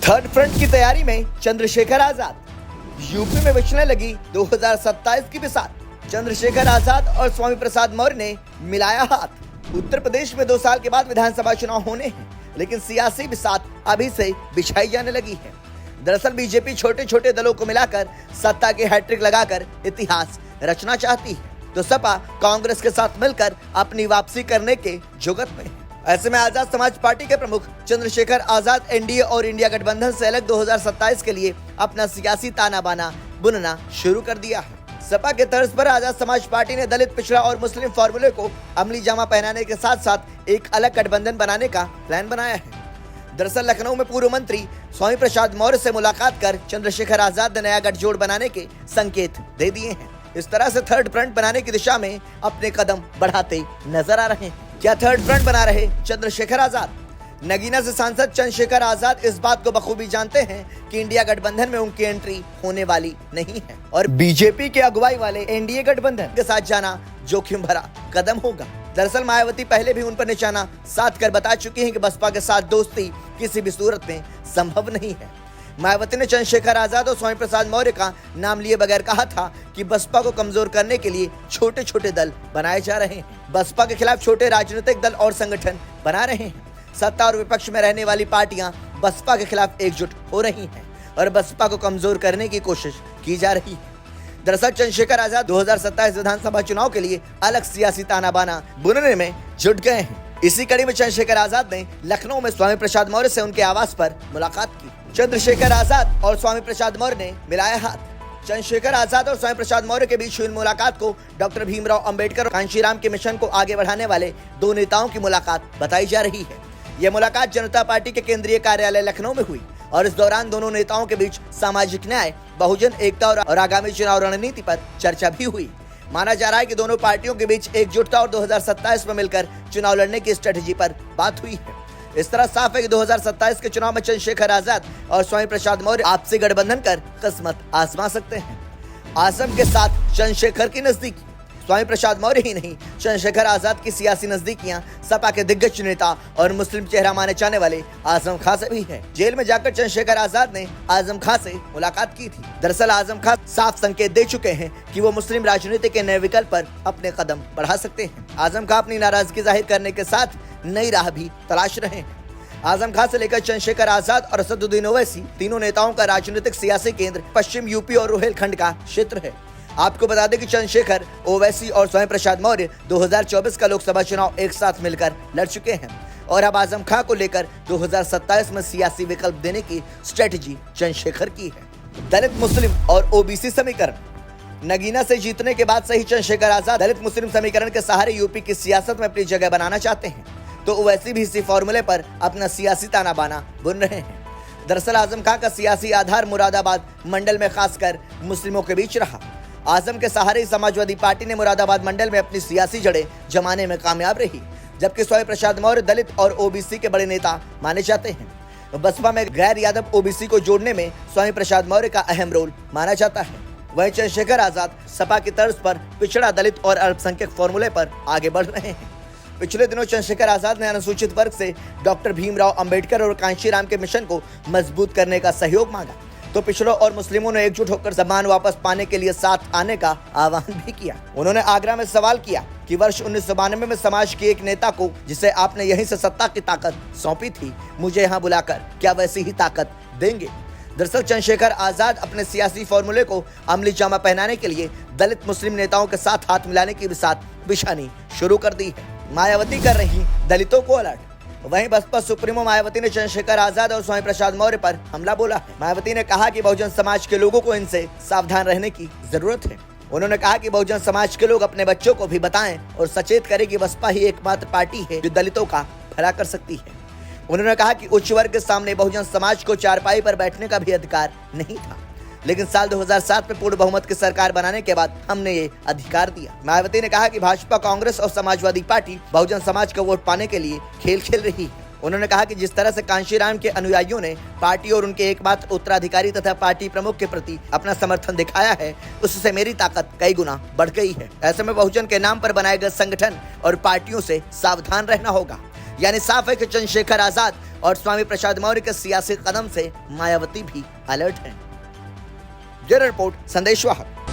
Third front की तैयारी में चंद्रशेखर आजाद। यूपी में बिछने लगी 2027 की बिसात। चंद्रशेखर आजाद और स्वामी प्रसाद मौर्य ने मिलाया हाथ। उत्तर प्रदेश में 2 साल के बाद विधानसभा चुनाव होने हैं, लेकिन सियासी बिसात अभी से बिछाई जाने लगी है। दरअसल बीजेपी छोटे छोटे दलों को मिलाकर सत्ता की हैट्रिक लगाकर इतिहास रचना चाहती है, तो सपा कांग्रेस के साथ मिलकर अपनी वापसी करने के जुगत में है। ऐसे में आजाद समाज पार्टी के प्रमुख चंद्रशेखर आजाद एनडीए और इंडिया गठबंधन से अलग 2027 के लिए अपना सियासी ताना बाना बुनना शुरू कर दिया है। सपा के तर्ज पर आजाद समाज पार्टी ने दलित, पिछड़ा और मुस्लिम फॉर्मूले को अमली जामा पहनाने के साथ साथ एक अलग गठबंधन बनाने का प्लान बनाया है। दरअसल लखनऊ में पूर्व मंत्री स्वामी प्रसाद मौर्य से मुलाकात कर चंद्रशेखर आजाद ने नया गठजोड़ बनाने के संकेत दे दिए हैं। इस तरह से थर्ड फ्रंट बनाने की दिशा में अपने कदम बढ़ाते नजर आ रहे हैं। क्या थर्ड फ्रंट बना रहे चंद्रशेखर आजाद? नगीना से सांसद चंद्रशेखर आजाद इस बात को बखूबी जानते हैं कि इंडिया गठबंधन में उनकी एंट्री होने वाली नहीं है और बीजेपी के अगुवाई वाले एनडीए गठबंधन के साथ जाना जोखिम भरा कदम होगा। दरअसल मायावती पहले भी उन पर निशाना साध कर बता चुकी हैं कि बसपा के साथ दोस्ती किसी भी सूरत में संभव नहीं है। मायावती ने चंद्रशेखर आजाद और स्वामी प्रसाद मौर्य का नाम लिए बगैर कहा था कि बसपा को कमजोर करने के लिए छोटे छोटे दल बनाए जा रहे हैं। बसपा के खिलाफ छोटे राजनीतिक दल और संगठन बना रहे हैं। सत्ता और विपक्ष में रहने वाली पार्टियां बसपा के खिलाफ एकजुट हो रही हैं और बसपा को कमजोर करने की कोशिश की जा रही है। दरअसल चंद्रशेखर आजाद 2027 विधानसभा चुनाव के लिए अलग सियासी ताना बाना बुनने में जुट गए हैं। इसी कड़ी में चंद्रशेखर आजाद ने लखनऊ में स्वामी प्रसाद मौर्य से उनके आवास पर मुलाकात की। चंद्रशेखर आजाद और स्वामी प्रसाद मौर्य ने मिलाया हाथ। चंद्रशेखर आजाद और स्वामी प्रसाद मौर्य के बीच हुई मुलाकात को डॉक्टर भीमराव अंबेडकर और कांशीराम के मिशन को आगे बढ़ाने वाले 2 नेताओं की मुलाकात बताई जा रही है। यह मुलाकात जनता पार्टी के केंद्रीय कार्यालय लखनऊ में हुई और इस दौरान दोनों नेताओं के बीच सामाजिक न्याय, बहुजन एकता और आगामी चुनाव रणनीति पर चर्चा भी हुई। माना जा रहा है कि दोनों पार्टियों के बीच एकजुटता और 2027 में मिलकर चुनाव लड़ने की स्ट्रेटजी पर बात हुई है। इस तरह साफ है कि 2027 के चुनाव में चंद्रशेखर आजाद और स्वामी प्रसाद मौर्य आपसी गठबंधन कर किस्मत आजमा सकते हैं। आजम के साथ चंद्रशेखर की नजदीकी। स्वामी प्रसाद मौर्य ही नहीं, चंद्रशेखर आजाद की सियासी नजदीकियां सपा के दिग्गज नेता और मुस्लिम चेहरा माने जाने वाले आजम खां से भी है। जेल में जाकर चंद्रशेखर आजाद ने आजम खां से मुलाकात की थी। दरअसल आजम खां साफ संकेत दे चुके हैं कि वो मुस्लिम राजनीति के नए विकल्प पर अपने कदम बढ़ा सकते हैं। आजम खां अपनी नाराजगी जाहिर करने के साथ नई राह भी तलाश रहे हैं। आजम खां से लेकर चंद्रशेखर आजाद और असदुद्दीन ओवैसी तीनों नेताओं का राजनीतिक सियासी केंद्र पश्चिम यूपी और रोहिलखंड का क्षेत्र है। आपको बता दें कि चंद्रशेखर, ओवैसी और स्वामी प्रसाद मौर्य 2024 का लोकसभा चुनाव एक साथ मिलकर लड़ चुके हैं और अब आजम खां को लेकर 2027 में सियासी विकल्प देने की स्ट्रेटजी चंद्रशेखर की है। दलित, मुस्लिम और ओबीसी समीकरण। नगीना से जीतने के बाद से ही चंद्रशेखर आजाद दलित मुस्लिम समीकरण के सहारे यूपी की सियासत में अपनी जगह बनाना चाहते हैं, तो ओवैसी भी इसी फॉर्मूले पर अपना सियासी ताना बाना बुन रहे हैं। दरअसल आजम खां का सियासी आधार मुरादाबाद मंडल में खासकर मुस्लिमों के बीच रहा। आजम के सहारे समाजवादी पार्टी ने मुरादाबाद मंडल में अपनी सियासी जड़ें जमाने में कामयाब रही, जबकि स्वामी प्रसाद मौर्य दलित और ओबीसी के बड़े नेता माने जाते हैं। बसपा में गैर यादव ओबीसी को जोड़ने में स्वामी प्रसाद मौर्य का अहम रोल माना जाता है। वहीं चंद्रशेखर आजाद सपा की तर्ज पर पिछड़ा, दलित और अल्पसंख्यक फॉर्मूले पर आगे बढ़ रहे हैं। पिछले दिनों चंद्रशेखर आजाद ने अनुसूचित वर्ग से डॉक्टर भीमराव अंबेडकर और कांशीराम के मिशन को मजबूत करने का सहयोग मांगा, तो पिछड़ों और मुस्लिमों ने एकजुट होकर सम्मान वापस पाने के लिए साथ आने का आह्वान भी किया। उन्होंने आगरा में सवाल किया कि वर्ष 1992 में समाज के एक नेता को, जिसे आपने यहीं से सत्ता की ताकत सौंपी थी, मुझे यहाँ बुलाकर क्या वैसी ही ताकत देंगे? दरअसल चंद्रशेखर आजाद अपने सियासी फॉर्मूले को अमली जामा पहनाने के लिए दलित मुस्लिम नेताओं के साथ हाथ मिलाने की बिसात बिछानी शुरू कर दी है। मायावती कर रही दलितों को अलर्ट। वहीं बसपा सुप्रीमो मायावती ने चंद्रशेखर आजाद और स्वामी प्रसाद मौर्य पर हमला बोला है। मायावती ने कहा कि बहुजन समाज के लोगों को इनसे सावधान रहने की जरूरत है। उन्होंने कहा कि बहुजन समाज के लोग अपने बच्चों को भी बताएं और सचेत करें कि बसपा ही एकमात्र पार्टी है जो दलितों का भला कर सकती है। उन्होंने कहा कि उच्च वर्ग के सामने बहुजन समाज को चारपाई पर बैठने का भी अधिकार नहीं था, लेकिन साल 2007 में पूर्ण बहुमत की सरकार बनाने के बाद हमने ये अधिकार दिया। मायावती ने कहा कि भाजपा, कांग्रेस और समाजवादी पार्टी बहुजन समाज का वोट पाने के लिए खेल खेल रही है। उन्होंने कहा कि जिस तरह से कांशीराम के अनुयायियों ने पार्टी और उनके एकमात्र उत्तराधिकारी तथा पार्टी प्रमुख के प्रति अपना समर्थन दिखाया है, उससे मेरी ताकत कई गुना बढ़ गई है। ऐसे में बहुजन के नाम पर बनाए गए संगठन और पार्टियों से सावधान रहना होगा। यानी साफ है कि चंद्रशेखर आजाद और स्वामी प्रसाद मौर्य के सियासी कदम से मायावती भी अलर्ट हैं। ब्यूरो रिपोर्ट, संदेश वाहक।